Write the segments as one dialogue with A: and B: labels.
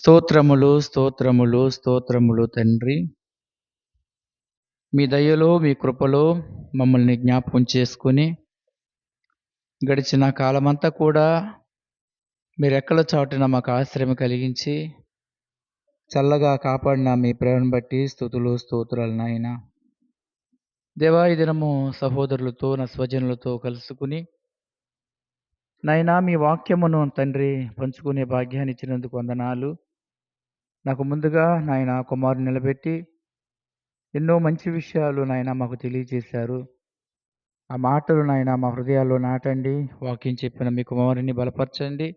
A: స్తోత్రములు, స్తోత్రములు, స్తోత్రములు తండ్రి. మీ దయలో, మీ కృపలో మమ్మల్ని జ్ఞాపకం చేసుకొని, గడిచిన కాలమంతా కూడా మీ రెక్కల చాటున మాకు ఆశ్రయం కలిగించి, చల్లగా కాపాడిన మీ ప్రేమను బట్టి స్తుతులు, స్తోత్రాలు నాయనా. దేవా, ఈ దినము సహోదరులతో, నా స్వజనులతో కలుసుకుని, నాయనా మీ వాక్యమును తండ్రి పంచుకునే భాగ్యాన్ని ఇచ్చినందుకు వందనాలు. నాకు ముందుగా నాయన కుమారుని నిలబెట్టి ఎన్నో మంచి విషయాలు నాయన మాకు తెలియజేశారు. ఆ మాటలు నాయన మా హృదయాల్లో నాటండి. వాక్యం చెప్పిన మీ కుమారుని బలపరచండి.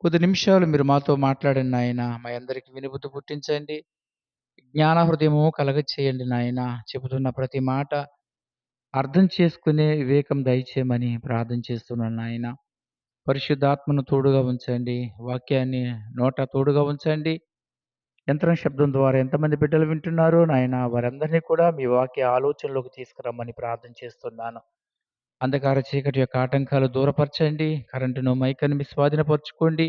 A: కొద్ది నిమిషాలు మీరు మాతో మాట్లాడండి నాయన. మా అందరికి వినుబుద్ధి పుట్టించండి. జ్ఞాన హృదయము కలగచేయండి నాయన. చెబుతున్న ప్రతి మాట అర్థం చేసుకునే వివేకం దయచేయమని ప్రార్థన చేస్తున్నాను నాయన. పరిశుద్ధాత్మను తోడుగా ఉంచండి. వాక్యాన్ని నోట తోడుగా ఉంచండి. యంత్రం శబ్దం ద్వారా ఎంతమంది బిడ్డలు వింటున్నారో నాయన, వారందరినీ కూడా మీ వాక్య ఆలోచనలోకి తీసుకురమ్మని ప్రార్థన చేస్తున్నాను. అంధకార చీకటి యొక్క ఆటంకాలు దూరపరచండి. కరెంటును మైకని మీ స్వాధీనపరచుకోండి.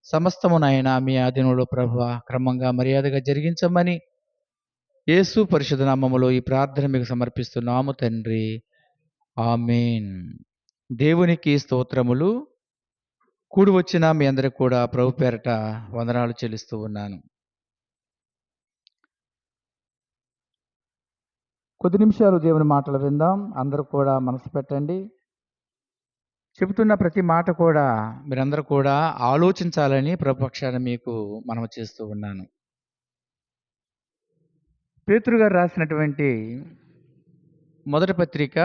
A: సమస్తము నాయన మీ ఆధీనంలో ప్రభువా క్రమంగా మర్యాదగా జరిగించమని యేసు పరిశుద్ధ నామములో ఈ ప్రార్థన మీకు సమర్పిస్తున్నాము తండ్రి. ఆమేన్. దేవునికి స్తోత్రములు. కూడి వచ్చిన మీ అందరికి కూడా ప్రభు పేరట వందనాలు చెల్లిస్తూ ఉన్నాను. కొద్ది నిమిషాలు దేవుని మాటలు విందాం. అందరూ కూడా మనసు పెట్టండి. చెబుతున్న ప్రతి మాట కూడా మీరందరూ కూడా ఆలోచించాలని ప్రభుపక్షాన మీకు మనవి చేస్తూ ఉన్నాను. పేతురు గారు రాసినటువంటి మొదటి పత్రిక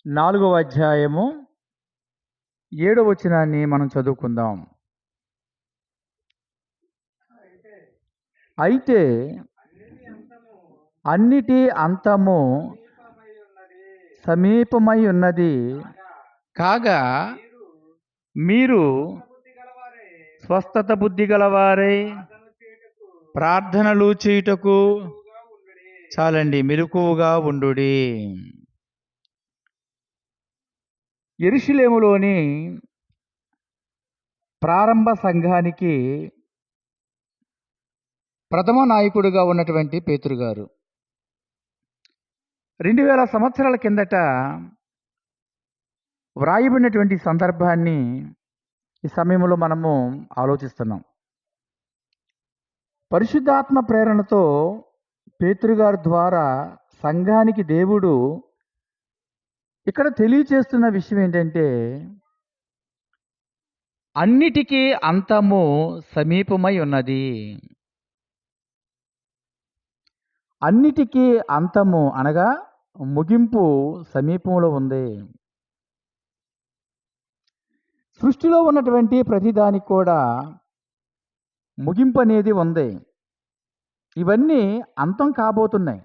A: 4వ అధ్యాయము 7వ వచనాన్ని మనం చదువుకుందాం. అయితే అన్నిటి అంతము సమీపమై ఉన్నది కాగా మీరు స్వస్థత బుద్ధి గలవారై ప్రార్థనలు చేయుటకు చాలండి మెలకువగా ఉండుడి. యెరూషలేములోని ప్రారంభ సంఘానికి ప్రథమ నాయకుడిగా ఉన్నటువంటి పేతురు గారు 2000 సంవత్సరాల కిందట వ్రాయబడినటువంటి సందర్భాన్ని ఈ సమయంలో మనము ఆలోచిస్తున్నాం. పరిశుద్ధాత్మ ప్రేరణతో పేతురు గారి ద్వారా సంఘానికి దేవుడు ఇక్కడ తెలియచేస్తున్న విషయం ఏంటంటే, అన్నిటికీ అంతము సమీపమై ఉన్నది. అన్నిటికీ అంతము అనగా ముగింపు సమీపంలో ఉంది. సృష్టిలో ఉన్నటువంటి ప్రతిదానికి కూడా ముగింపు అనేది ఉంది. ఇవన్నీ అంతం కాబోతున్నాయి.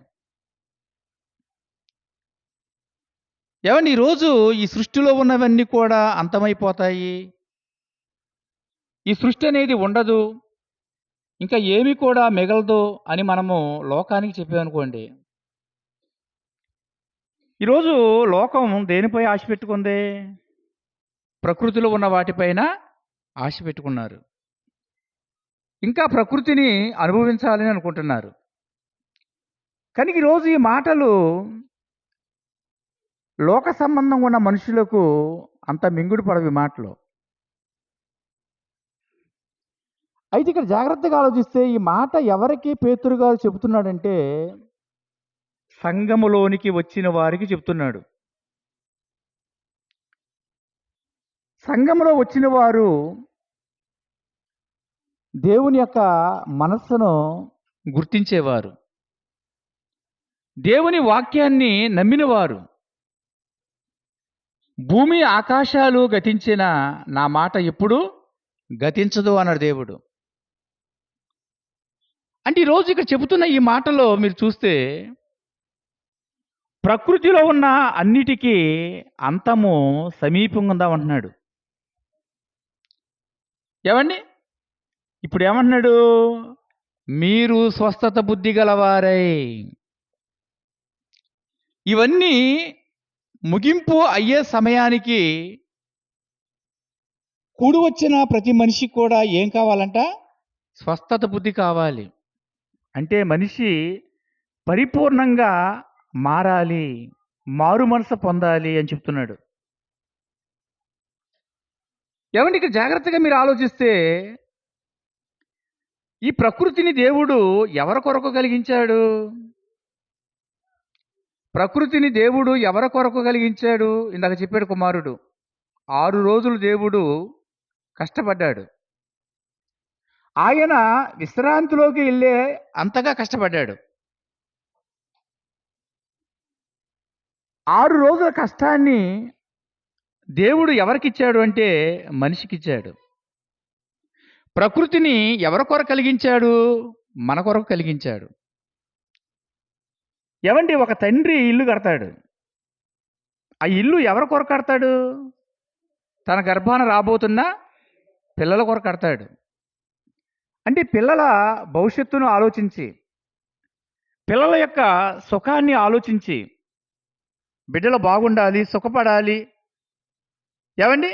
A: ఏమండి, ఈరోజు ఈ సృష్టిలో ఉన్నవన్నీ కూడా అంతమైపోతాయి. ఈ సృష్టి అనేది ఉండదు, ఇంకా ఏమి కూడా మిగలదు అని మనము లోకానికి చెప్పామనుకోండి. ఈరోజు లోకం దేనిపై ఆశ పెట్టుకుంది? ప్రకృతిలో ఉన్న వాటిపైన ఆశ పెట్టుకున్నారు. ఇంకా ప్రకృతిని అనుభవించాలని అనుకుంటున్నారు. కానీ ఈరోజు ఈ మాటలు లోక సంబంధం ఉన్న మనుషులకు అంత మింగుడు పడవి మాటలు. అయితే ఇక్కడ జాగ్రత్తగా ఆలోచిస్తే ఈ మాట ఎవరికి పేతురు గారు చెబుతున్నాడంటే, సంఘములోనికి వచ్చిన వారికి చెప్తున్నాడు. సంఘములో వచ్చిన వారు దేవుని యొక్క మనస్సును గుర్తించేవారు, దేవుని వాక్యాన్ని నమ్మినవారు. భూమి ఆకాశాలు గతించిన నా మాట ఎప్పుడు గతించదు అన్నాడు దేవుడు. అంటే ఈరోజు ఇక్కడ చెబుతున్న ఈ మాటలో మీరు చూస్తే, ప్రకృతిలో ఉన్న అన్నిటికీ అంతము సమీపంగా ఉందామంటున్నాడు. ఏమండి, ఇప్పుడు ఏమంటున్నాడు? మీరు స్వస్థత బుద్ధి గలవారై. ఇవన్నీ ముగింపు అయ్యే సమయానికి
B: కూడి వచ్చిన ప్రతి మనిషికి కూడా ఏం కావాలంట?
A: స్వస్థత బుద్ధి కావాలి. అంటే మనిషి పరిపూర్ణంగా మారాలి, మారు మనసు పొందాలి అని చెప్తున్నాడు. ఏమండి, ఇక్కడ జాగ్రత్తగా మీరు ఆలోచిస్తే ఈ ప్రకృతిని దేవుడు ఎవరి కొరకు కలిగించాడు? ప్రకృతిని దేవుడు ఎవరి కొరకు కలిగించాడు? ఇందాక చెప్పాడు కుమారుడు. 6 రోజులు దేవుడు కష్టపడ్డాడు. ఆయన విశ్రాంతిలోకి వెళ్ళే అంతగా కష్టపడ్డాడు. 6 రోజుల కష్టాన్ని దేవుడు ఎవరికిచ్చాడు అంటే మనిషికిచ్చాడు. ప్రకృతిని ఎవరి కొరకు కలిగించాడు? మన కొరకు కలిగించాడు. ఏమండి, ఒక తండ్రి ఇల్లు కడతాడు. ఆ ఇల్లు ఎవరి కొరకు కడతాడు? తన గర్భాన రాబోతున్న పిల్లల కొరకు కడతాడు. అంటే పిల్లల భవిష్యత్తును ఆలోచించి, పిల్లల యొక్క సుఖాన్ని ఆలోచించి, బిడ్డలు బాగుండాలి, సుఖపడాలి. ఏమండి,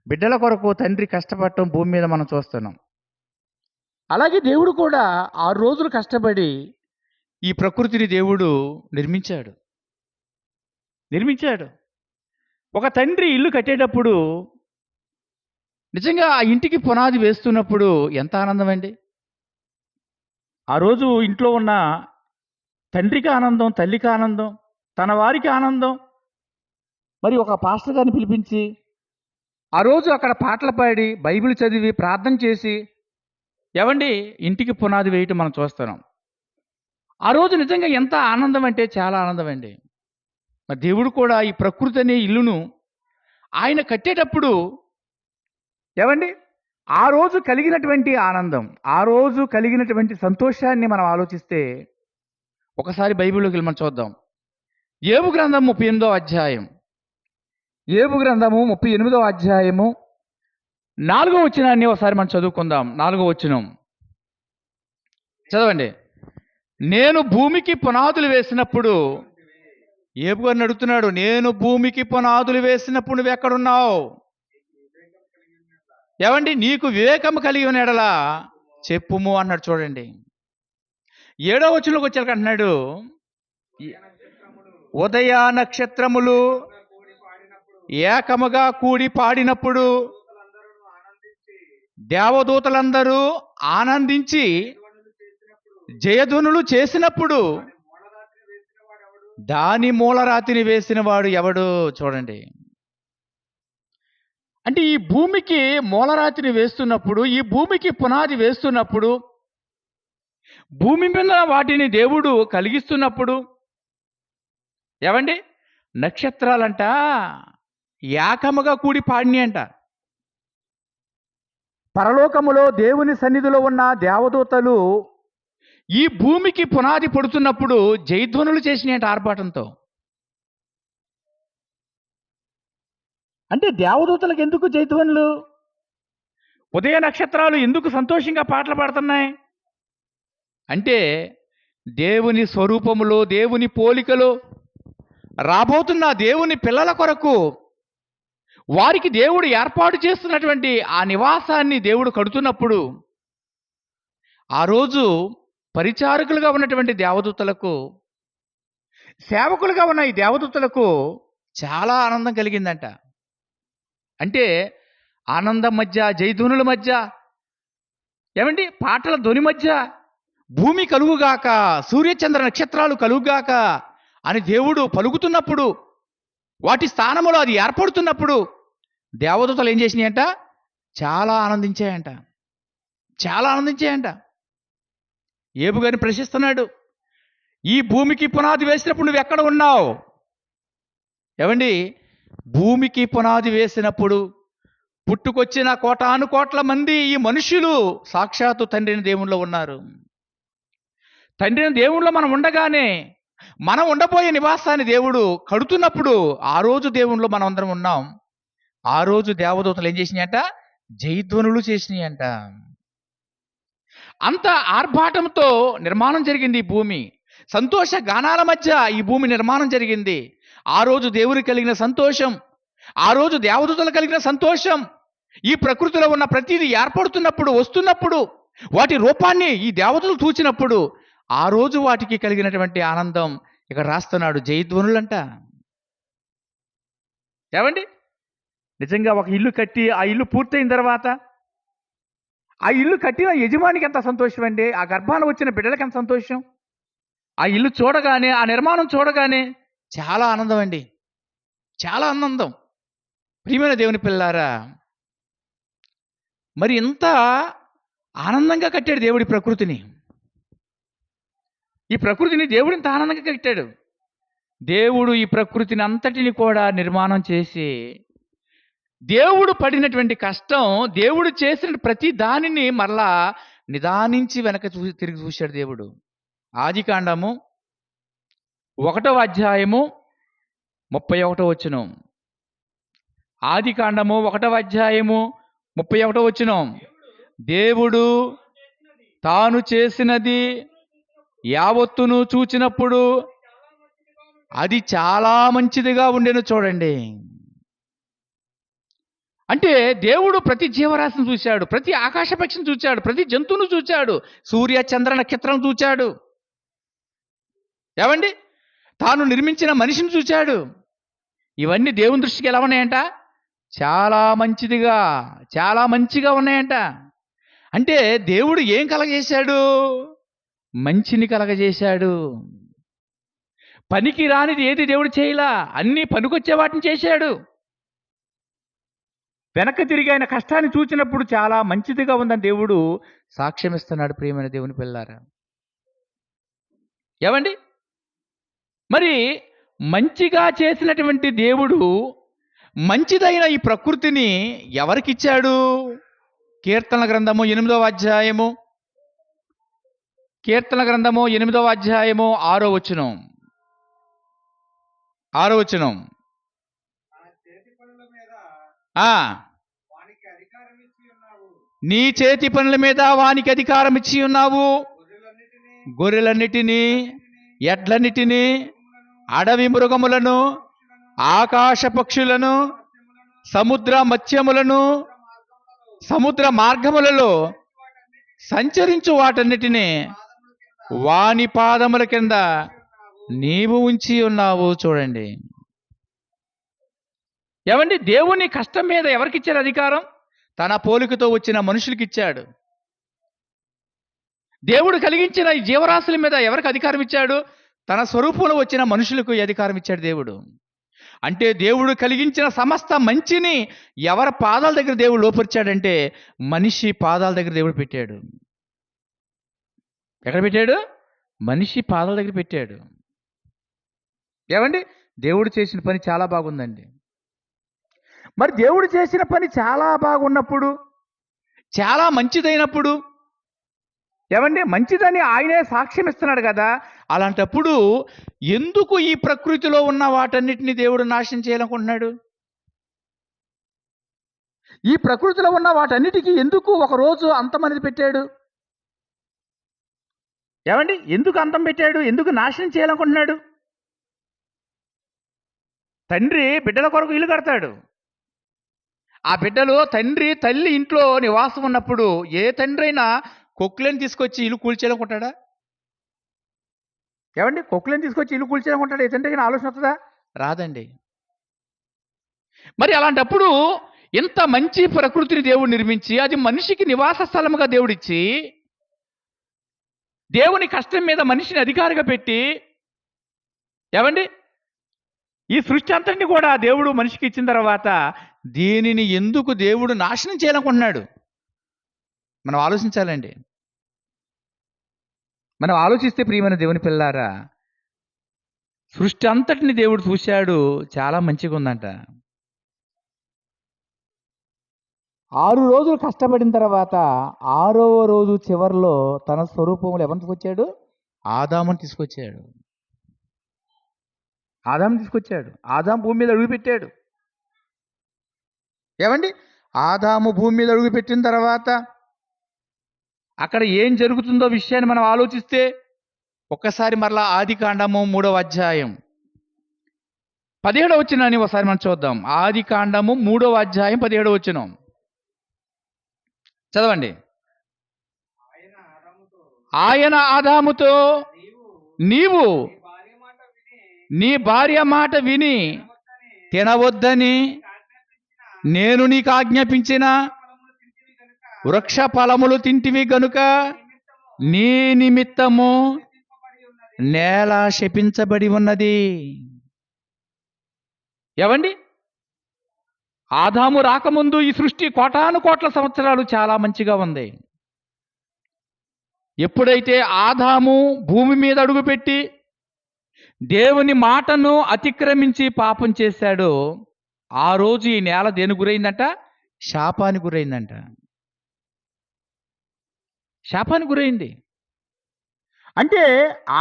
A: బిడ్డల కొరకు తండ్రి కష్టపడటం భూమి మీద మనం చూస్తున్నాం. అలాగే దేవుడు కూడా 6 రోజులు కష్టపడి ఈ ప్రకృతిని దేవుడు నిర్మించాడు. ఒక తండ్రి ఇల్లు కట్టేటప్పుడు నిజంగా ఆ ఇంటికి పునాది వేస్తున్నప్పుడు ఎంత ఆనందం అండి. ఆ రోజు ఇంట్లో ఉన్న తండ్రికి ఆనందం, తల్లికి ఆనందం, తన వారికి ఆనందం. మరి ఒక పాస్టర్ గారిని పిలిపించి ఆ రోజు అక్కడ పాటలు పాడి, బైబిల్ చదివి, ప్రార్థన చేసి, ఏమండి, ఇంటికి పునాది వేయటం మనం చూస్తున్నాం. ఆ రోజు నిజంగా ఎంత ఆనందం అంటే చాలా ఆనందం అండి. మరి దేవుడు కూడా ఈ ప్రకృతి అనే ఇల్లును ఆయన కట్టేటప్పుడు, ఏమండి, ఆ రోజు కలిగినటువంటి ఆనందం, ఆ రోజు కలిగినటువంటి సంతోషాన్ని మనం ఆలోచిస్తే ఒకసారి బైబిల్లోకి వెళ్ళి మనం చూద్దాం. యోబు గ్రంథం 38వ అధ్యాయం. యోబు గ్రంథము 38వ అధ్యాయము 4వ వచనాన్ని ఒకసారి మనం చదువుకుందాం. 4వ వచనం చదవండి. నేను భూమికి పునాదులు వేసినప్పుడు, యోబు గారిని అడుగుతున్నాడు, నేను భూమికి పునాదులు వేసినప్పుడు నువ్వు ఎక్కడున్నావు? ఏమండి, నీకు వివేకం కలిగి ఉన్న ఎడల చెప్పుము అన్నాడు. చూడండి, 7వ వచనంలోకి వచ్చాక అంటున్నాడు, ఉదయ నక్షత్రములు ఏకముగా కూడి పాడినప్పుడు దేవదూతలందరూ ఆనందించి జయధ్వనులు చేసినప్పుడు దాని మూలరాతిని వేసిన వాడు ఎవడు? చూడండి, అంటే ఈ భూమికి మూలరాతిని వేస్తున్నప్పుడు, ఈ భూమికి పునాది వేస్తున్నప్పుడు, భూమి మీద వాటిని దేవుడు కలిగిస్తున్నప్పుడు, ఏమండి, నక్షత్రాలంట ఏకముగా కూడి పాడిని అంట. పరలోకములో దేవుని సన్నిధిలో ఉన్న దేవదూతలు ఈ భూమికి పునాది పడుతున్నప్పుడు జయధ్వనులు చేసినాయంట ఆర్భాటంతో. అంటే దేవదూతలకు ఎందుకు జయధ్వనులు? ఉదయ నక్షత్రాలు ఎందుకు సంతోషంగా పాటలు పాడుతున్నాయి అంటే, దేవుని స్వరూపములో, దేవుని పోలికలో రాబోతున్న దేవుని పిల్లల కొరకు వారికి దేవుడు ఏర్పాటు చేస్తున్నటువంటి ఆ నివాసాన్ని దేవుడు కడుతున్నప్పుడు, ఆ రోజు పరిచారకులుగా ఉన్నటువంటి దేవదూతలకు, సేవకులుగా ఉన్న ఈ దేవదూతలకు చాలా ఆనందం కలిగిందంట. అంటే ఆనందం మధ్య, జయధ్వనుల మధ్య, ఏమండి, పాటల ధ్వని మధ్య భూమి కలుగుగాక, సూర్యచంద్ర నక్షత్రాలు కలుగుగాక అని దేవుడు పలుకుతున్నప్పుడు, వాటి స్థానంలో అది ఏర్పడుతున్నప్పుడు దేవదూతలు ఏం చేసినాయంట? చాలా ఆనందించాయంట. యోబు గారిని ప్రశ్నిస్తున్నాడు, ఈ భూమికి పునాది వేసినప్పుడు నువ్వు ఎక్కడ ఉన్నావు? ఏమండి, భూమికి పునాది వేసినప్పుడు పుట్టుకొచ్చిన కోటాను కోట్ల మంది ఈ మనుషులు సాక్షాత్తు తండ్రిని దేవునిలో ఉన్నారు. తండ్రిని దేవునిలో మనం ఉండగానే మనం ఉండబోయే నివాసాన్ని దేవుడు కడుతున్నప్పుడు ఆ రోజు దేవునిలో మనం అందరం ఉన్నాం. ఆ రోజు దేవదూతలు ఏం చేసినాయంట? జయధ్వనులు చేసినాయంట. అంత ఆర్భాటంతో నిర్మాణం జరిగింది ఈ భూమి. సంతోష గానాల మధ్య ఈ భూమి నిర్మాణం జరిగింది. ఆ రోజు దేవునికి కలిగిన సంతోషం, ఆ రోజు దేవదూతలు కలిగిన సంతోషం, ఈ ప్రకృతిలో ఉన్న ప్రతిదీ ఏర్పడుతున్నప్పుడు, వస్తున్నప్పుడు, వాటి రూపాన్ని ఈ దేవతలు చూచినప్పుడు ఆ రోజు వాటికి కలిగినటువంటి ఆనందం ఇక్కడ రాస్తున్నాడు. జయధ్వనులంట. ఏమండి? నిజంగా ఒక ఇల్లు కట్టి ఆ ఇల్లు పూర్తయిన తర్వాత ఆ ఇల్లు కట్టిన యజమానికి ఎంత సంతోషం అండి. ఆ గర్భాన వచ్చిన బిడ్డలకి ఎంత సంతోషం. ఆ ఇల్లు చూడగానే, ఆ నిర్మాణం చూడగానే చాలా ఆనందం అండి. చాలా ఆనందం. ప్రియమైన దేవుని పిల్లారా, మరి ఇంత ఆనందంగా కట్టాడు దేవుడి ప్రకృతిని. ఈ ప్రకృతిని దేవుడు ఇంత ఆనందంగా కట్టాడు. దేవుడు ఈ ప్రకృతిని అంతటిని కూడా నిర్మాణం చేసి, దేవుడు పడినటువంటి కష్టం, దేవుడు చేసిన ప్రతి దానిని మరలా నిదానించి వెనక తిరిగి చూశాడు దేవుడు. ఆదికాండము 1వ అధ్యాయము 31వ వచనం. ఆదికాండము 1వ అధ్యాయము 31వ వచనం. దేవుడు తాను చేసినది యావత్తును చూచినప్పుడు అది చాలా మంచిదిగా ఉండెను. చూడండి, అంటే దేవుడు ప్రతి జీవరాశిని చూశాడు, ప్రతి ఆకాశ పక్షిని చూశాడు, ప్రతి జంతువును చూశాడు, సూర్య చంద్ర నక్షత్రం చూశాడు. ఏమండి? తాను నిర్మించిన మనిషిని చూశాడు. ఇవన్నీ దేవుని దృష్టికి ఎలా ఉన్నాయంట? చాలా మంచిదిగా, చాలా మంచిగా ఉన్నాయంట. అంటే దేవుడు ఏం కలగజేశాడు? మంచిని కలగజేశాడు. పనికి రానిది ఏది దేవుడు చేయలా, అన్నీ పనికొచ్చే వాటిని చేశాడు. వెనక్కి తిరిగి ఆయన కష్టాన్ని చూచినప్పుడు చాలా మంచిదిగా ఉందని దేవుడు సాక్ష్యం ఇస్తున్నాడు. ప్రియమైన దేవుని పిల్లారా, ఏమండి? మరి మంచిగా చేసినటువంటి దేవుడు మంచిదైన ఈ ప్రకృతిని ఎవరికిచ్చాడు? కీర్తన గ్రంథము 8వ అధ్యాయము, కీర్తన గ్రంథము 8వ అధ్యాయము 6వ వచనం. 6వ వచనం. నీ చేతి పనుల మీద వానికి అధికారం ఇచ్చి ఉన్నావు. గొర్రెలన్నిటినీ, ఎడ్లన్నిటినీ, అడవి మృగములను, ఆకాశ పక్షులను, సముద్ర మత్స్యములను, సముద్ర మార్గములలో సంచరించు వాటన్నిటినీ వాని పాదముల కింద నీవు ఉంచి ఉన్నావు. చూడండి, ఏమండి? దేవుని కష్టం మీద ఎవరికిచ్చారు అధికారం? తన పోలికతో వచ్చిన మనుషులకి ఇచ్చాడు. దేవుడు కలిగించిన ఈ జీవరాశుల మీద ఎవరికి అధికారం ఇచ్చాడు? తన స్వరూపంలో వచ్చిన మనుషులకు ఈ అధికారం ఇచ్చాడు దేవుడు. అంటే దేవుడు కలిగించిన సమస్త మంచిని ఎవరి పాదాల దగ్గర దేవుడు లోపరిచాడంటే మనిషి పాదాల దగ్గర దేవుడు పెట్టాడు. ఎక్కడ పెట్టాడు? మనిషి పాదాల దగ్గర పెట్టాడు. ఏమండి? దేవుడు చేసిన పని చాలా బాగుందండి. మరి దేవుడు చేసిన పని చాలా బాగున్నప్పుడు, చాలా మంచిదైనప్పుడు, ఏమండి, మంచిదని ఆయనే సాక్ష్యం ఇస్తున్నాడు కదా, అలాంటప్పుడు ఎందుకు ఈ ప్రకృతిలో ఉన్న వాటన్నిటిని దేవుడు నాశనం చేయాలనుకుంటున్నాడు? ఈ ప్రకృతిలో ఉన్న వాటన్నిటికీ ఎందుకు ఒకరోజు అంతం అనేది పెట్టాడు? ఏమండి? ఎందుకు అంతం పెట్టాడు? ఎందుకు నాశనం చేయాలనుకుంటున్నాడు? తండ్రి బిడ్డల కొరకు ఇల్లు కడతాడు. ఆ బిడ్డలు తండ్రి తల్లి ఇంట్లో నివాసం ఉన్నప్పుడు ఏ తండ్రి అయినా కొక్కులను తీసుకొచ్చి ఇల్లు కూల్చేయాలనుకుంటాడా? ఏమండి? కొక్కులను తీసుకొచ్చి ఇల్లు కూల్చేయాలనుకుంటాడా? ఏ తండ్రికి ఆలోచన వస్తుందా? రాదండి. మరి అలాంటప్పుడు ఇంత మంచి ప్రకృతిని దేవుడు నిర్మించి, అది మనిషికి నివాస స్థలముగా దేవుడిచ్చి, దేవుని కష్టం మీద మనిషిని అధికారిగా పెట్టి, ఏమండి, ఈ సృష్టి అంతటిని కూడా దేవుడు మనిషికి ఇచ్చిన తర్వాత దీనిని ఎందుకు దేవుడు నాశనం చేయాలనుకుంటున్నాడు? మనం ఆలోచించాలండి. మనం ఆలోచిస్తే ప్రియమైన దేవుని పిల్లారా, సృష్టి అంతటిని దేవుడు చూశాడు, చాలా మంచిగా ఉందంట. 6 రోజులు కష్టపడిన తర్వాత 6వ రోజు చివరిలో తన స్వరూపంలో ఎవరిని తీసుకొచ్చాడు? ఆదాముని తీసుకొచ్చాడు. ఆదాముని తీసుకొచ్చాడు. ఆదాము భూమి మీద అడుగుపెట్టాడు. ఏమండి? ఆదాము భూమి మీద అడుగుపెట్టిన తర్వాత అక్కడ ఏం జరుగుతుందో విషయాన్ని మనం ఆలోచిస్తే ఒక్కసారి మరలా ఆదికాండము 3వ అధ్యాయం 17వ వచనాన్ని ఒకసారి మనం చూద్దాం. ఆదికాండము 3వ అధ్యాయం 17వ వచనం. చదవండి. ఆయన ఆదాముతో నీవు నీ భార్య మాట విని తినవద్దని నేను నీకు ఆజ్ఞాపించిన వృక్ష ఫలములు తింటివి గనుక నీ నిమిత్తము నేల శపించబడి ఉన్నది. ఏవండి, ఆదాము రాకముందు ఈ సృష్టి కోటాను కోట్ల సంవత్సరాలు చాలా మంచిగా ఉంది. ఎప్పుడైతే ఆదాము భూమి మీద అడుగుపెట్టి దేవుని మాటను అతిక్రమించి పాపం చేశాడో ఆ రోజు ఈ నేల దేని గురైందంట? శాపానికి గురైందంట. శాపానికి గురైంది. అంటే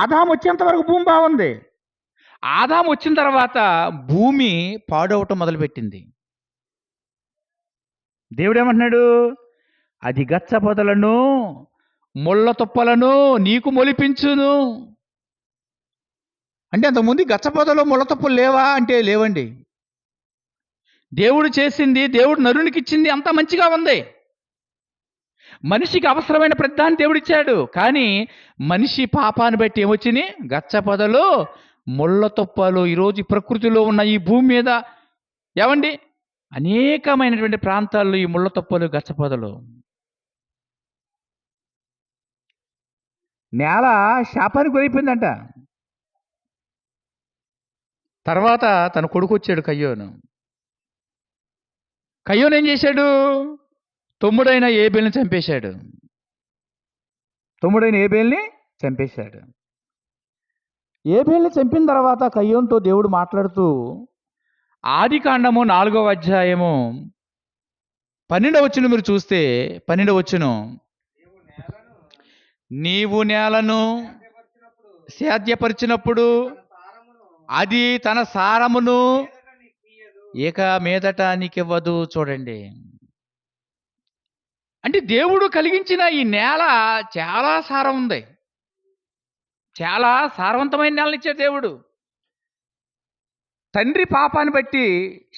A: ఆదాము వచ్చేంత వరకు భూమి బాగుంది. ఆదాము వచ్చిన తర్వాత భూమి పాడవటం మొదలుపెట్టింది. దేవుడు ఏమంటున్నాడు? అది గచ్చ పొదలను ముళ్ళ తుప్పలను నీకు మొలిపించును. అంటే అంతకుముందు గచ్చ పొదలు ముళ్ళ తుప్పలు లేవా అంటే లేవండి. దేవుడు చేసింది, దేవుడు నరునికి ఇచ్చింది అంత మంచిగా ఉంది. మనిషికి అవసరమైన ప్రతిదాన్ని దేవుడు ఇచ్చాడు. కానీ మనిషి పాపాన్ని బట్టి ఏమొచ్చినాయి? గచ్చ పొదలు ముళ్ళ తుప్పలు. ఈరోజు ప్రకృతిలో ఉన్న ఈ భూమి మీద ఏమండి అనేకమైనటువంటి ప్రాంతాల్లో ఈ ముళ్ళ తుప్పలు, గచ్చ పొదలు. నేల శాపానికి గురైపోయిందంట. తర్వాత తన కొడుకు వచ్చాడు కయ్యోను. కయ్యోను ఏం చేశాడు? తమ్ముడైన ఏబేల్ని చంపేశాడు. ఏబేల్ని చంపిన తర్వాత కయ్యోనుతో దేవుడు మాట్లాడుతూ ఆదికాండము 4వ అధ్యాయము 12వ వచనం మీరు చూస్తే 12వ వచనం, నీవు నేలను సేద్యపరిచినప్పుడు అది తన సారమును ఇక మీదట నీకివ్వదు. చూడండి, అంటే దేవుడు కలిగించిన ఈ నేల చాలా సారం ఉంది. చాలా సారవంతమైన నేలనిచ్చాడు దేవుడు. తండ్రి పాపాన్ని బట్టి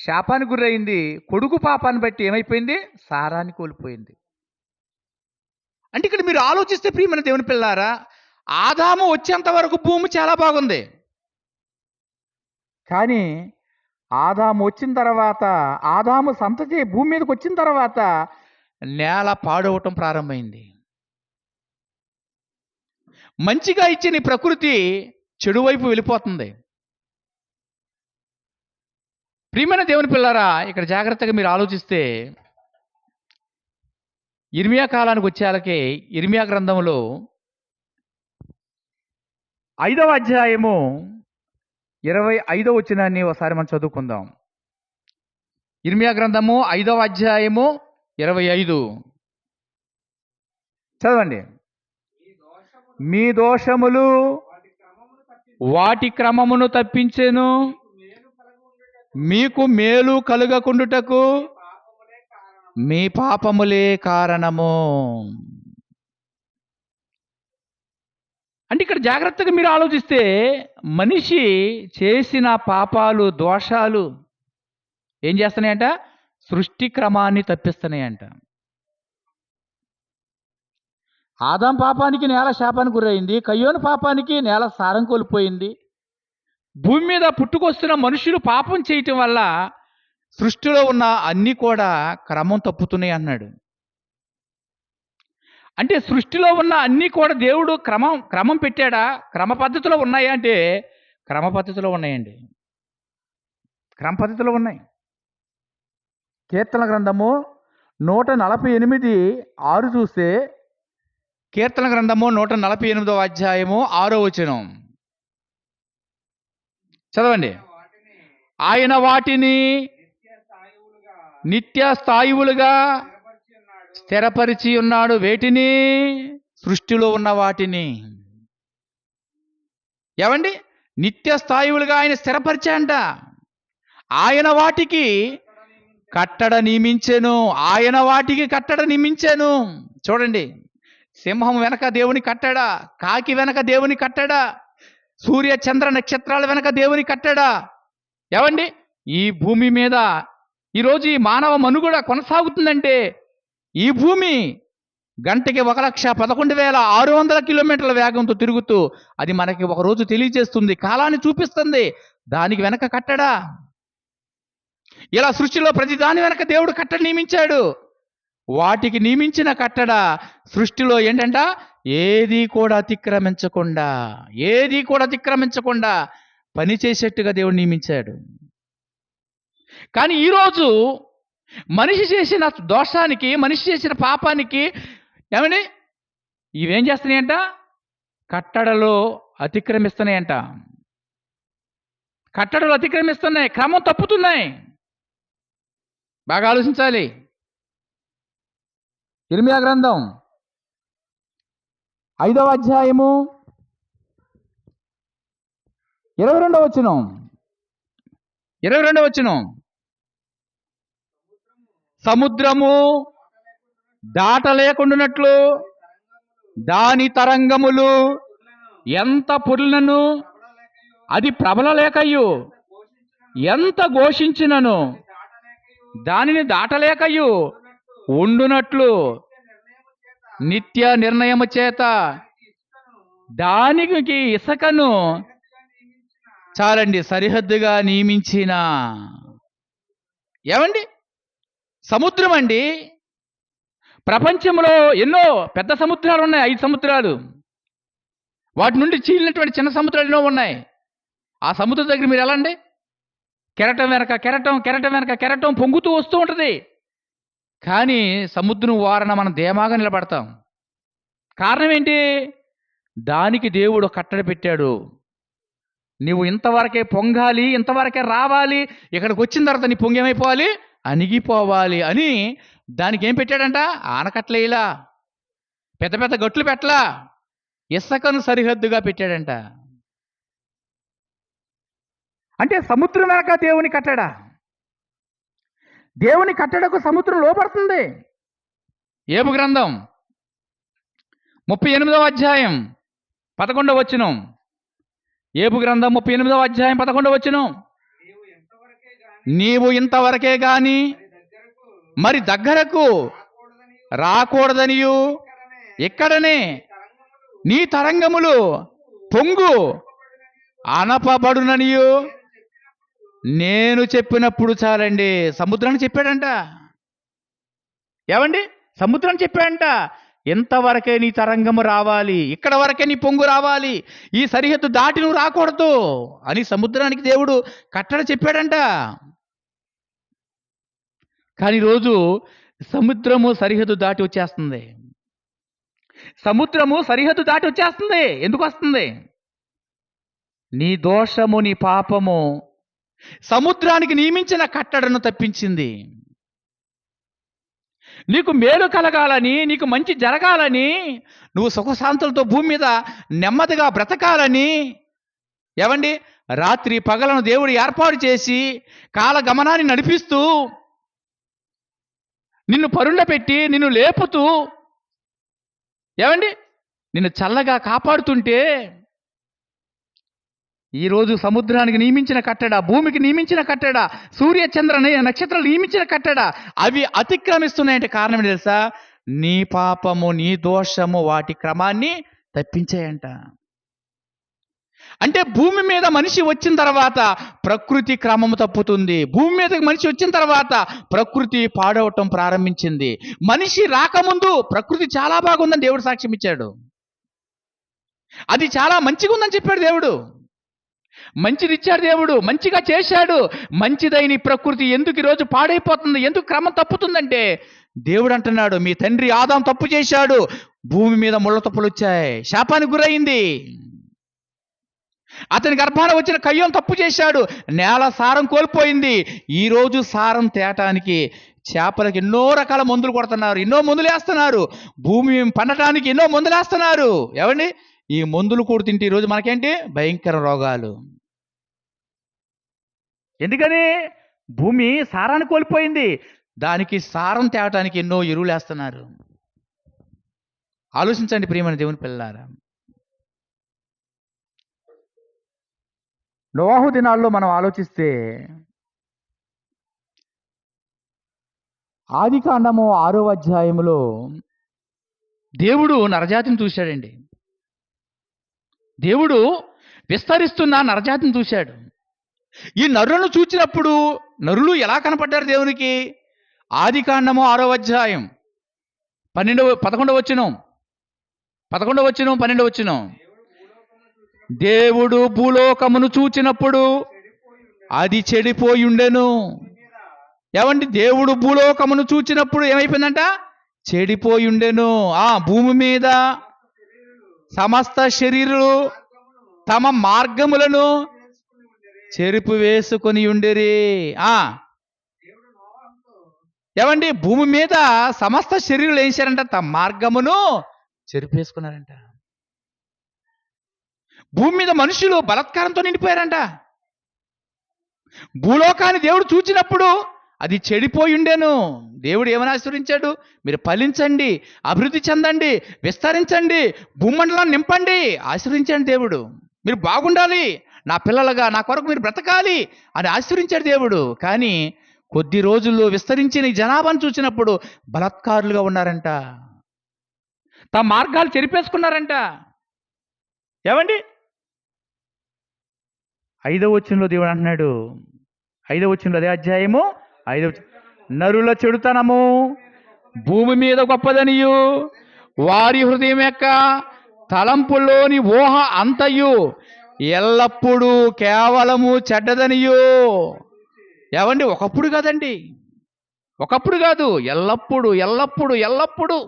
A: శాపానికి గురైంది. కొడుకు పాపాన్ని బట్టి ఏమైపోయింది? సారాన్ని కోల్పోయింది. అంటే ఇక్కడ మీరు ఆలోచిస్తే ప్రియమైన దేవుని పిల్లారా, ఆదాము వచ్చేంత వరకు భూమి చాలా బాగుంది. కానీ ఆదాము వచ్చిన తర్వాత, ఆదాము సంతతి భూమి మీదకి వచ్చిన తర్వాత నేల పాడవటం ప్రారంభమైంది. మంచిగా ఇచ్చిన ఈ ప్రకృతి చెడు వైపు వెళ్ళిపోతుంది. ప్రియమైన దేవుని పిల్లారా, ఇక్కడ జాగ్రత్తగా మీరు ఆలోచిస్తే ఇర్మియా కాలానికి వచ్చేళ్ళకి ఇర్మియా గ్రంథంలో 5వ అధ్యాయము 25వ వచనాన్ని ఒకసారి మనం చదువుకుందాం. ఇర్మియా గ్రంథము 5వ అధ్యాయము 25. చదవండి. మీ దోషములు వాటి క్రమమును తప్పించెను, మీకు మేలు కలుగకుండుటకు మీ పాపములే కారణము. అంటే ఇక్కడ జాగ్రత్తగా మీరు ఆలోచిస్తే మనిషి చేసిన పాపాలు, దోషాలు ఏం చేస్తున్నాయంట? సృష్టి క్రమాన్ని తప్పిస్తున్నాయంట. ఆదాం పాపానికి నేల శాపానికి గురైంది. కయ్యోను పాపానికి నేల సారం కోల్పోయింది. భూమి మీద పుట్టుకొస్తున్న మనుషులు పాపం చేయటం వల్ల సృష్టిలో ఉన్న అన్నీ కూడా క్రమం తప్పుతున్నాయి అన్నాడు. అంటే సృష్టిలో ఉన్న అన్నీ కూడా దేవుడు క్రమం పెట్టాడా? క్రమ పద్ధతిలో ఉన్నాయా అంటే క్రమ పద్ధతిలో ఉన్నాయండి. క్రమ పద్ధతిలో ఉన్నాయి. కీర్తన గ్రంథము 148:6 చూస్తే, కీర్తన గ్రంథము 148వ అధ్యాయము 6వ వచనం చదవండి. ఆయన వాటిని నిత్య స్థాయువులుగా స్థిరపరిచి ఉన్నాడు. వేటిని? సృష్టిలో ఉన్న వాటిని. ఏమండి, నిత్య స్థాయువులుగా ఆయన స్థిరపరిచాంట. ఆయన వాటికి కట్టడ నియమించెను. ఆయన వాటికి కట్టడ నియమించెను. చూడండి, సింహం వెనక దేవుని కట్టడా, కాకి వెనక దేవుని కట్టడా, సూర్య చంద్ర నక్షత్రాల వెనక దేవుని కట్టడా. ఏమండి, ఈ భూమి మీద ఈరోజు ఈ మానవ మనుగడ కొనసాగుతుందంటే ఈ భూమి గంటకి 1,11,600 కిలోమీటర్ల వేగంతో తిరుగుతూ అది మనకి ఒక రోజు తెలియజేస్తుంది, కాలాన్ని చూపిస్తుంది. దానికి వెనక కట్టడా. ఇలా సృష్టిలో ప్రతి దాని వెనక దేవుడు కట్టడ నియమించాడు. వాటికి నియమించిన కట్టడ సృష్టిలో ఏంటంట, ఏది కూడా అతిక్రమించకుండా పని చేసేట్టుగా దేవుడు నియమించాడు. కానీ ఈరోజు మనిషి చేసిన దోషానికి, మనిషి చేసిన పాపానికి ఏమని ఇవేం చేస్తున్నాయంట, కట్టడలో అతిక్రమిస్తున్నాయంట. కట్టడలు అతిక్రమిస్తున్నాయి, క్రమం తప్పుతున్నాయి. బాగా ఆలోచించాలి. ఇర్మియా గ్రంథం 5వ అధ్యాయము 22వ వచనం. సముద్రము దాటలేకుండానట్లు దాని తరంగములు ఎంత పొర్లినను అది ప్రబలలేకయు, ఎంత ఘోషించినను దానిని దాటలేకయు ఉండునట్లు నిత్య నిర్ణయము చేత దానికి ఇసుకను చాలండి సరిహద్దుగా నియమించిన. ఏమండి, సముద్రం అండి. ప్రపంచంలో ఎన్నో పెద్ద సముద్రాలు ఉన్నాయి, 5 సముద్రాలు. వాటి నుండి చీలినటువంటి చిన్న సముద్రాలు ఎన్నో ఉన్నాయి. ఆ సముద్రం దగ్గర మీరు వెళ్ళండి, కెరటం వెనక కెరటం పొంగుతూ వస్తూ ఉంటుంది. కానీ సముద్రం వారన మనం ధీమాగా నిలబడతాం. కారణం ఏంటి? దానికి దేవుడు కట్టడి పెట్టాడు. నువ్వు ఇంతవరకే పొంగాలి, ఇంతవరకే రావాలి, ఇక్కడికి వచ్చిన తర్వాత నీ పొంగేమైపోవాలి, అణిగిపోవాలి అని దానికి ఏం పెట్టాడంట, ఆనకట్ల ఇలా పెద్ద పెద్ద గట్లు పెట్టలా, ఇసుకను సరిహద్దుగా పెట్టాడంట. అంటే సముద్రం వెనక దేవుని కట్టడా. దేవుని కట్టడకు సముద్రం లోపడుతుంది. ఏబు గ్రంథం 38వ అధ్యాయం 11వ వచనం. ఏబు గ్రంథం 38వ అధ్యాయం 11వ వచనం. నీవు ఇంతవరకే గాని మరి దగ్గరకు రాకూడదనియు, ఇక్కడనే నీ తరంగములు పొంగు అనపబడుననియు నేను చెప్పినప్పుడు చాలండి. సముద్రాన్ని చెప్పాడంట. ఏమండి, సముద్రాన్ని చెప్పాడంట, ఎంతవరకే నీ తరంగము రావాలి, ఇక్కడ వరకే నీ పొంగు రావాలి, ఈ సరిహద్దు దాటి నువ్వు రాకూడదు అని సముద్రానికి దేవుడు కట్టడ చెప్పాడంట. కానీ రోజు సముద్రము సరిహద్దు దాటి వచ్చేస్తుంది. ఎందుకు వస్తుంది? నీ దోషము, నీ పాపము సముద్రానికి నియమించిన కట్టడను తప్పించింది. నీకు మేలు కలగాలని, నీకు మంచి జరగాలని, నువ్వు సుఖశాంతులతో భూమి మీద నెమ్మదిగా బ్రతకాలని, ఏమండి, రాత్రి పగలను దేవుడు ఏర్పాటు చేసి కాలగమనాన్ని నడిపిస్తూ నిన్ను పరుండ పెట్టి నిన్ను లేపుతూ, ఏమండి, నిన్ను చల్లగా కాపాడుతుంటే ఈరోజు సముద్రానికి నియమించిన కట్టడ, భూమికి నియమించిన కట్టడ, సూర్య చంద్ర నక్షత్రాలు నియమించిన కట్టడ అవి అతిక్రమిస్తున్నాయంటే కారణం ఏంటి తెలుసా? నీ పాపము, నీ దోషము వాటి క్రమాన్ని తప్పించాయంట. అంటే భూమి మీద మనిషి వచ్చిన తర్వాత ప్రకృతి క్రమము తప్పుతుంది. భూమి మీదకి మనిషి వచ్చిన తర్వాత ప్రకృతి పాడవటం ప్రారంభించింది. మనిషి రాకముందు ప్రకృతి చాలా బాగుందని దేవుడు సాక్ష్యం ఇచ్చాడు. అది చాలా మంచిగా ఉందని చెప్పాడు దేవుడు. మంచిది ఇచ్చాడు దేవుడు, మంచిగా చేశాడు. మంచిదైన ప్రకృతి ఎందుకు ఈరోజు పాడైపోతుంది, ఎందుకు క్రమం తప్పుతుందంటే దేవుడు అంటున్నాడు, మీ తండ్రి ఆదాం తప్పు చేశాడు, భూమి మీద ముళ్ళ తప్పులు వచ్చాయి, శాపానికి గురైంది. అతని గర్భాన వచ్చిన కయ్యం తప్పు చేశాడు, నేల సారం కోల్పోయింది. ఈరోజు సారం తేటానికి చేపలకు ఎన్నో రకాల మందులు కొడుతున్నారు, ఎన్నో మందులు వేస్తున్నారు, భూమి పండటానికి ఎన్నో మందులు వేస్తున్నారు. ఏమండి, ఈ మందులు కూడా తింటే ఈరోజు మనకేంటి భయంకర రోగాలు. ఎందుకని? భూమి సారాన్ని కోల్పోయింది, దానికి సారం తేవటానికి ఎన్నో ఎరువులు వేస్తున్నారు. ఆలోచించండి ప్రియమైన దేవుని పిల్లారా. నోవాహు దినాల్లో మనం ఆలోచిస్తే ఆదికాండము 6వ అధ్యాయములో దేవుడు నరజాతిని చూశాడండి. దేవుడు విస్తరిస్తున్న నరజాతిని చూశాడు. ఈ నరులను చూచినప్పుడు నరులు ఎలా కనపడ్డారు దేవునికి? ఆదికాండము 6వ అధ్యాయం 11వ వచనం, 12వ వచనం. దేవుడు భూలోకమును చూచినప్పుడు అది చెడిపోయి ఉండెను. ఏమండి? దేవుడు భూలోకమును చూచినప్పుడు ఏమైపోయిందంట? చెడిపోయి ఉండెను. భూమి మీద సమస్త శరీరులు తమ మార్గములను చెరుపు వేసుకొని ఉండేరి. ఏమండి? భూమి మీద సమస్త శరీరులు ఏం చేశారంట? తమ మార్గమును చెరుపు వేసుకున్నారంట. భూమి మీద మనుషులు బలాత్కారంతో నిండిపోయారంట. భూలోకాన్ని దేవుడు చూచినప్పుడు అది చెడిపోయి ఉండేను. దేవుడు ఏమని ఆశీర్వదించాడు? మీరు ఫలించండి, అభివృద్ధి చెందండి, విస్తరించండి, భూమండలాన్ని నింపండి, ఆశీర్వదించండి దేవుడు. మీరు బాగుండాలి, నా పిల్లలుగా నా కొరకు మీరు బ్రతకాలి అని ఆశీర్వదించాడు దేవుడు. కానీ కొద్ది రోజుల్లో విస్తరించిన ఈ జనాభాను చూసినప్పుడు బలాత్కారులుగా ఉన్నారంట. తమ మార్గాలు చెరిపేసుకున్నారంట. ఏమండి? 5వ వచనంలో దేవుడు అంటున్నాడు, 5వ వచనంలో, అదే అధ్యాయము 5వ వచనం, నరుల చెడుతనము భూమి మీద గొప్పదనియు వారి హృదయం యొక్క తలంపుల్లోని ఊహ అంతయు ఎల్లప్పుడూ కేవలము చెడ్డదనియు. ఏమండి? ఒకప్పుడు కాదండి, ఒకప్పుడు కాదు, ఎల్లప్పుడు ఎల్లప్పుడు ఎల్లప్పుడు.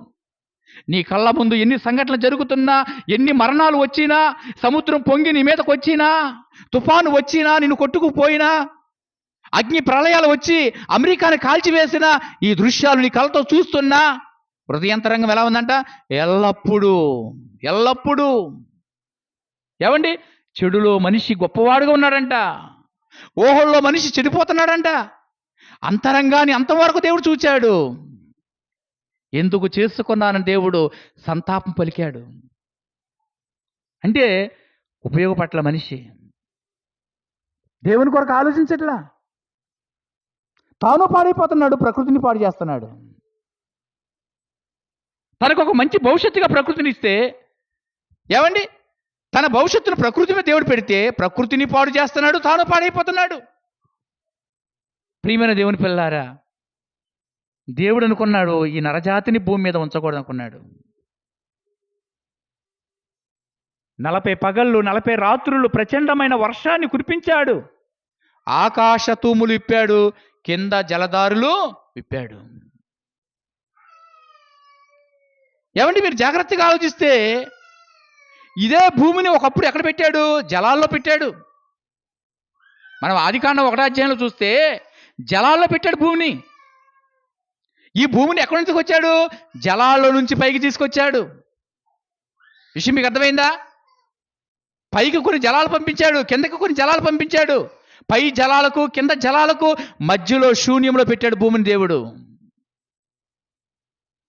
A: నీ కళ్ళ ముందు ఎన్ని సంఘటనలు జరుగుతున్నా, ఎన్ని మరణాలు వచ్చినా, సముద్రం పొంగి నీ మీదకి వచ్చినా, తుఫాను వచ్చినా, నిన్ను కొట్టుకుపోయినా, అగ్ని ప్రళయాలు వచ్చి అమెరికాని కాల్చివేసిన ఈ దృశ్యాలు నీ కళ్ళతో చూస్తున్నా హృదయంతరంగం ఎలా ఉందంట? ఎల్లప్పుడూ ఎల్లప్పుడూ. ఏమండి? చెడులో మనిషి గొప్పవాడుగా ఉన్నాడంట, ఊహల్లో మనిషి చెడిపోతున్నాడంట. అంతరంగాన్ని అంతవరకు దేవుడు చూచాడు. ఎందుకు చేసుకున్నానని దేవుడు సంతాపం పలికాడు. అంటే ఉపయోగపట్ల మనిషి దేవుని కొరకు ఆలోచించట్లా, తాను పాడైపోతున్నాడు, ప్రకృతిని పాడు చేస్తున్నాడు. తనకు ఒక మంచి భవిష్యత్తుగా ప్రకృతిని ఇస్తే, ఏమండి, తన భవిష్యత్తును ప్రకృతి మీద దేవుడు పెడితే ప్రకృతిని పాడు చేస్తున్నాడు, తాను పాడైపోతున్నాడు. ప్రియమైన దేవుని పిల్లారా, దేవుడు అనుకున్నాడు ఈ నరజాతిని భూమి మీద ఉంచకూడదు అనుకున్నాడు. 40 పగళ్ళు 40 రాత్రులు ప్రచండమైన వర్షాన్ని కురిపించాడు. ఆకాశ తూములు విప్పాడు, కింద జలదారులు విప్పాడు. ఏమండి, మీరు జాగ్రత్తగా ఆలోచిస్తే ఇదే భూమిని ఒకప్పుడు ఎక్కడ పెట్టాడు? జలాల్లో పెట్టాడు. మనం ఆదికాండం 1వ అధ్యాయంలో చూస్తే జలాల్లో పెట్టాడు భూమిని. ఈ భూమిని ఎక్కడి నుంచి వచ్చాడు? జలాల్లో నుంచి పైకి తీసుకొచ్చాడు. విషయం మీకు అర్థమైందా? పైకి కొన్ని జలాలు పంపించాడు, కిందకి కొన్ని జలాలు పంపించాడు. పై జలాలకు కింద జలాలకు మధ్యలో శూన్యంలో పెట్టాడు భూమిని దేవుడు.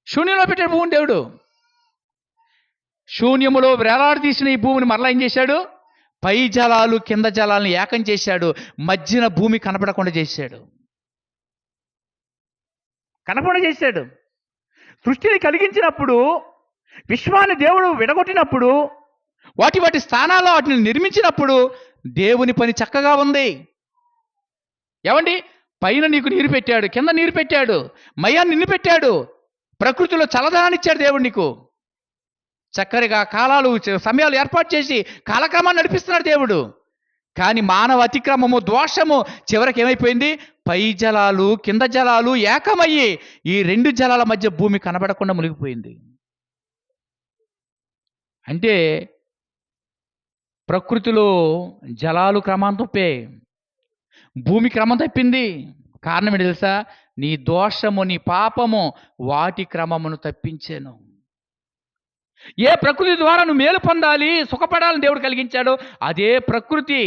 A: శూన్యంలో పెట్టాడు భూమిని దేవుడు. శూన్యములో వేలాడదీసిన ఈ భూమిని మరలా ఏం చేశాడు? పై జలాలు కింద జలాలను ఏకం చేశాడు. మధ్యన భూమి కనపడకుండా చేశాడు. చేశాడు. సృష్టిని కలిగించినప్పుడు, విశ్వాన్ని దేవుడు విడగొట్టినప్పుడు, వాటి స్థానాల్లో వాటిని నిర్మించినప్పుడు దేవుని పని చక్కగా ఉంది. ఏమండి? పైన నీకు నీరు పెట్టాడు, కింద నీరు పెట్టాడు, మయాన్ని నిన్ను పెట్టాడు, ప్రకృతిలో చల్లదనాన్ని ఇచ్చాడు దేవుడు నీకు. చక్కగా కాలాలు సమయాలు ఏర్పాటు చేసి కాలక్రమాన్ని నడిపిస్తున్నాడు దేవుడు. కానీ మానవ అతిక్రమము, దోషము చివరికి ఏమైపోయింది? పై జలాలు కింద జలాలు ఏకమయ్యి ఈ 2 జలాల మధ్య భూమి కనబడకుండా మునిగిపోయింది. అంటే ప్రకృతిలో జలాలు క్రమం తప్పాయి, భూమి క్రమం తప్పింది. కారణం ఏంటి తెలుసా? నీ దోషము, నీ పాపము వాటి క్రమమును తప్పించాను. ఏ ప్రకృతి ద్వారా నువ్వు మేలు పొందాలి, సుఖపడాలని దేవుడు కలిగించాడో అదే ప్రకృతి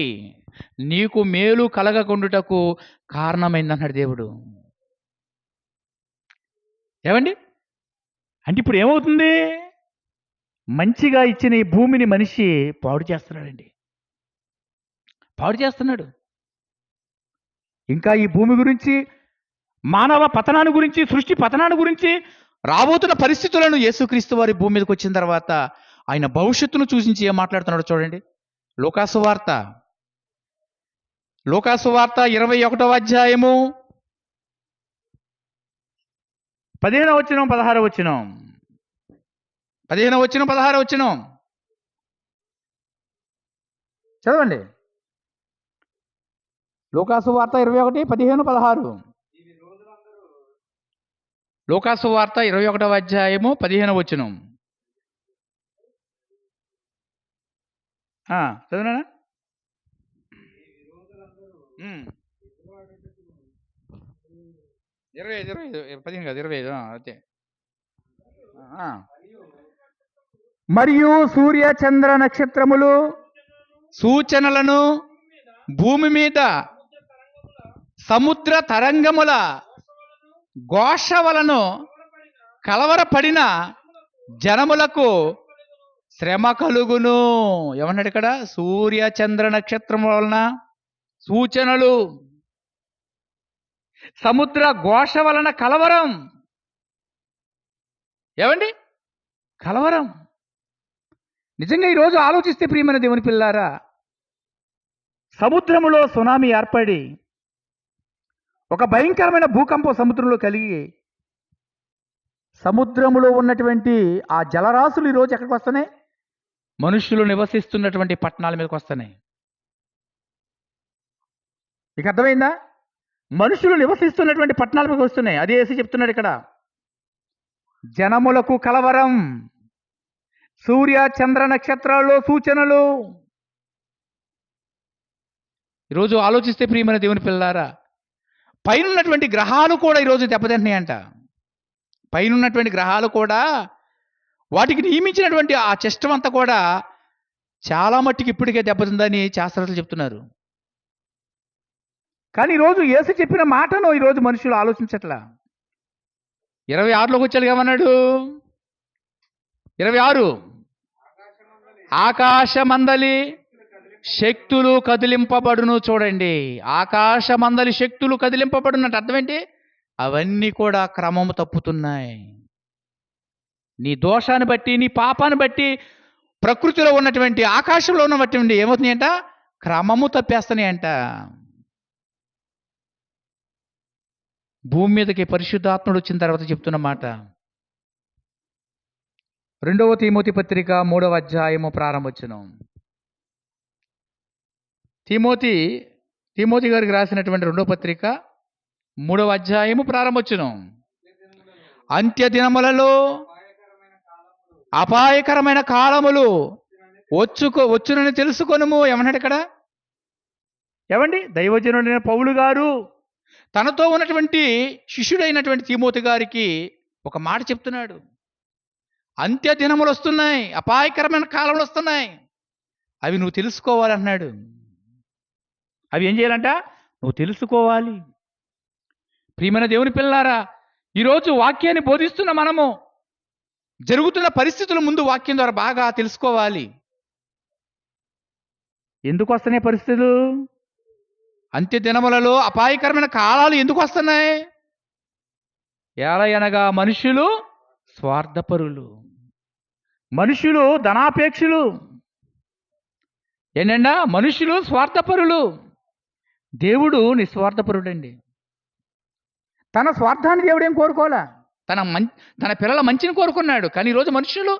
A: నీకు మేలు కలగకుండుటకు కారణమైందన్నాడు దేవుడు. ఏమండి? అంటే ఇప్పుడు ఏమవుతుంది? మంచిగా ఇచ్చిన ఈ భూమిని మనిషి పాడు చేస్తున్నాడండి, పాడు చేస్తున్నాడు. ఇంకా ఈ భూమి గురించి మానవ పతనాన్ని గురించి, సృష్టి పతనాన్ని గురించి, రాబోతున్న పరిస్థితులను యేసుక్రీస్తు వారి భూమి మీదకి వచ్చిన తర్వాత ఆయన భవిష్యత్తును సూచించి ఏం మాట్లాడుతున్నాడో చూడండి. లూకాసు వార్త 21వ అధ్యాయము 15వ వచనం 16వ వచనం. 15వ వచనం 16వ వచనం చదవండి. లూకాసు వార్త 21, 15, 16. లూకాసు వార్త 21వ అధ్యాయము 15వ వచనం. చదువునా? 15 కాదు 25. అంతే. మరియు సూర్య చంద్ర నక్షత్రములు సూచనలను భూమి మీద సముద్ర తరంగముల ఘోష వలను కలవరపడిన జనములకు శ్రమ కలుగును. ఏమన్నాడు ఇక్కడ? సూర్య చంద్ర నక్షత్రం వలన సూచనలు, సముద్ర ఘోష వలన కలవరం. ఏమండి? కలవరం. నిజంగా ఈరోజు ఆలోచిస్తే ప్రియమైన దేవుని పిల్లారా, సముద్రములో సునామీ ఏర్పడి ఒక భయంకరమైన భూకంపం సముద్రంలో కలిగి సముద్రములో ఉన్నటువంటి ఆ జలరాశులు ఈరోజు ఎక్కడికి వస్తున్నాయి? మనుషులు నివసిస్తున్నటువంటి పట్టణాల మీదకి వస్తున్నాయి. మీకు అర్థమైందా? మనుషులు నివసిస్తున్నటువంటి పట్టణాల మీదకి వస్తున్నాయి. అదే యేసు చెప్తున్నాడు ఇక్కడ. జనములకు కలవరం, సూర్య చంద్ర నక్షత్రాల్లో సూచనలు. ఈరోజు ఆలోచిస్తే ప్రియమైన దేవుని పిల్లారా, పైనున్నటువంటి గ్రహాలు కూడా ఈరోజు దెబ్బతింటున్నాయంట. పైనున్నటువంటి గ్రహాలు కూడా వాటికి నియమించినటువంటి ఆ సిస్టమ్ అంతా కూడా చాలా మట్టుకు ఇప్పటికే దెబ్బతిందని శాస్త్రవేత్తలు చెప్తున్నారు. కానీ ఈరోజు యేసు చెప్పిన మాటను ఈరోజు మనుషులు ఆలోచించట్లా. 26లోకి వచ్చాడు ఏమన్నాడు? 26 ఆకాశమందలి శక్తులు కదిలింపబడును. చూడండి, ఆకాశమందలి శక్తులు కదిలింపబడున్నట్టు అర్థం ఏంటి? అవన్నీ కూడా క్రమము తప్పుతున్నాయి. నీ దోషాన్ని బట్టి, నీ పాపాన్ని బట్టి ప్రకృతిలో ఉన్నటువంటి, ఆకాశంలో ఉన్నటువంటి ఏమవుతున్నాయంట? క్రమము తప్పేస్తున్నాయంట. భూమి మీదకి పరిశుద్ధాత్ముడు వచ్చిన తర్వాత చెప్తున్న మాట. 2వ తిమోతి పత్రిక 3వ అధ్యాయము ప్రారంభవచనం. తిమోతి గారికి రాసినటువంటి 2వ పత్రిక 3వ అధ్యాయము ప్రారంభవచనం. అంత్య దినములలో అపాయకరమైన కాలములు వచ్చునని తెలుసుకొనుము. ఏమన్నాడు ఇక్కడ? ఏమండి? దైవజనుడైన పౌలు గారు తనతో ఉన్నటువంటి శిష్యుడైనటువంటి తిమోతి గారికి ఒక మాట చెప్తున్నాడు. అంత్య దినములు వస్తున్నాయి, అపాయకరమైన కాలంలో వస్తున్నాయి, అవి నువ్వు తెలుసుకోవాలన్నాడు. అవి ఏం చేయాలంట? నువ్వు తెలుసుకోవాలి. ప్రియమైన దేవుని పిల్లారా, ఈరోజు వాక్యాన్ని బోధిస్తున్న మనము జరుగుతున్న పరిస్థితుల ముందు వాక్యం ద్వారా బాగా తెలుసుకోవాలి. ఎందుకు వస్తున్నాయి పరిస్థితులు? అంత్య దినములలో అపాయకరమైన కాలాలు ఎందుకు వస్తున్నాయి? ఎలాగనగా మనుషులు స్వార్థపరులు, మనుషులు ధనాపేక్షలు. ఏంటంటే మనుషులు స్వార్థపరులు. దేవుడు నిస్వార్థపరుడండి. తన స్వార్థాన్ని దేవుడు ఏం కోరుకోవాలా? తన పిల్లల మంచిని కోరుకున్నాడు. కానీ ఈరోజు మనుషులు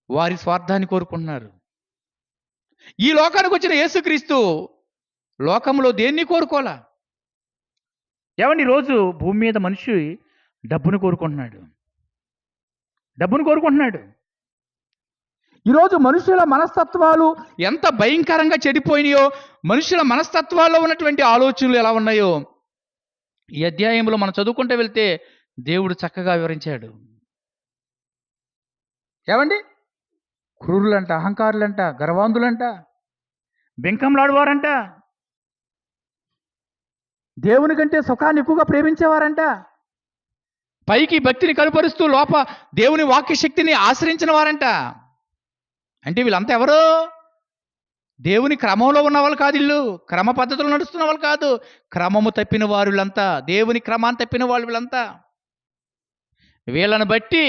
A: వారి స్వార్థాన్ని కోరుకుంటున్నారు. ఈ లోకానికి వచ్చిన యేసుక్రీస్తు లోకంలో దేన్ని కోరుకోవాలా? ఏమండి? ఈరోజు భూమి మీద మనిషి డబ్బును కోరుకుంటున్నాడు. ఈరోజు మనుషుల మనస్తత్వాలు ఎంత భయంకరంగా చెడిపోయినాయో, మనుషుల మనస్తత్వాల్లో ఉన్నటువంటి ఆలోచనలు ఎలా ఉన్నాయో ఈ అధ్యాయంలో మనం చదువుకుంటూ వెళ్తే దేవుడు చక్కగా వివరించాడు. ఏమండి? క్రూరులంట, అహంకారులంట, గర్వాంధులంట, బెంకంలాడువారంట, దేవుని కంటే సుఖాన్ని ఎక్కువగా ప్రేమించేవారంట, పైకి భక్తిని కనుపరుస్తూ లోప దేవుని వాక్య శక్తిని ఆశ్రయించిన వారంట. అంటే వీళ్ళంతా ఎవరు? దేవుని క్రమంలో ఉన్న వాళ్ళు కాదు వీళ్ళు. క్రమ పద్ధతులు నడుస్తున్న వాళ్ళు కాదు. క్రమము తప్పిన వారు వీళ్ళంతా. దేవుని క్రమాన్ని తప్పిన వాళ్ళు వీళ్ళంతా. వీళ్ళని బట్టి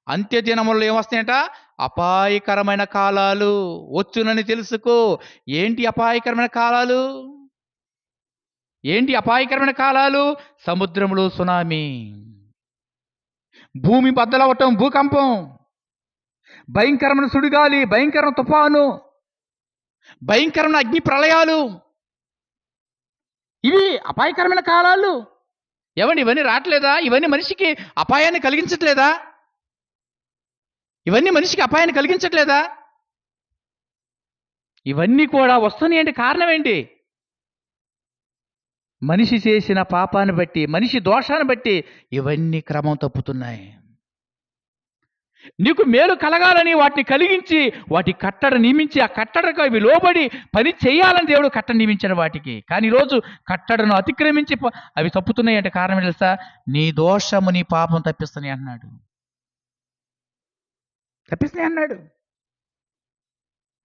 A: అంత్యదినముల్లో ఏమొస్తాయంట? అపాయకరమైన కాలాలు వచ్చునని తెలుసుకో. ఏంటి అపాయకరమైన కాలాలు? ఏంటి అపాయకరమైన కాలాలు? సముద్రములో సునామీ, భూమి బద్దలవ్వటం, భూకంపం, భయంకరమైన సుడిగాలి, భయంకరమైన తుఫాను, భయంకరమైన అగ్ని ప్రళయాలు. ఇవి అపాయకరమైన కాలాలు. ఏవండి ఇవన్నీ రావట్లేదా? ఇవన్నీ మనిషికి అపాయాన్ని కలిగించట్లేదా? ఇవన్నీ మనిషికి అపాయాన్ని కలిగించట్లేదా? ఇవన్నీ కూడా వస్తున్నాయి అంటే కారణం ఏంటి? మనిషి చేసిన పాపాన్ని బట్టి, మనిషి దోషాన్ని బట్టి ఇవన్నీ క్రమం తప్పుతున్నాయి. నీకు మేలు కలగాలని వాటిని కలిగించి వాటి కట్టడ నియమించి ఆ కట్టడకు అవి లోబడి పని చేయాలని దేవుడు కట్టడ నియమించిన వాటికి. కానీ ఈరోజు కట్టడను అతిక్రమించి అవి తప్పుతున్నాయి అంటే కారణం తెలుసా? నీ దోషము నీ పాపం తప్పిస్తున్నాయి అన్నాడు.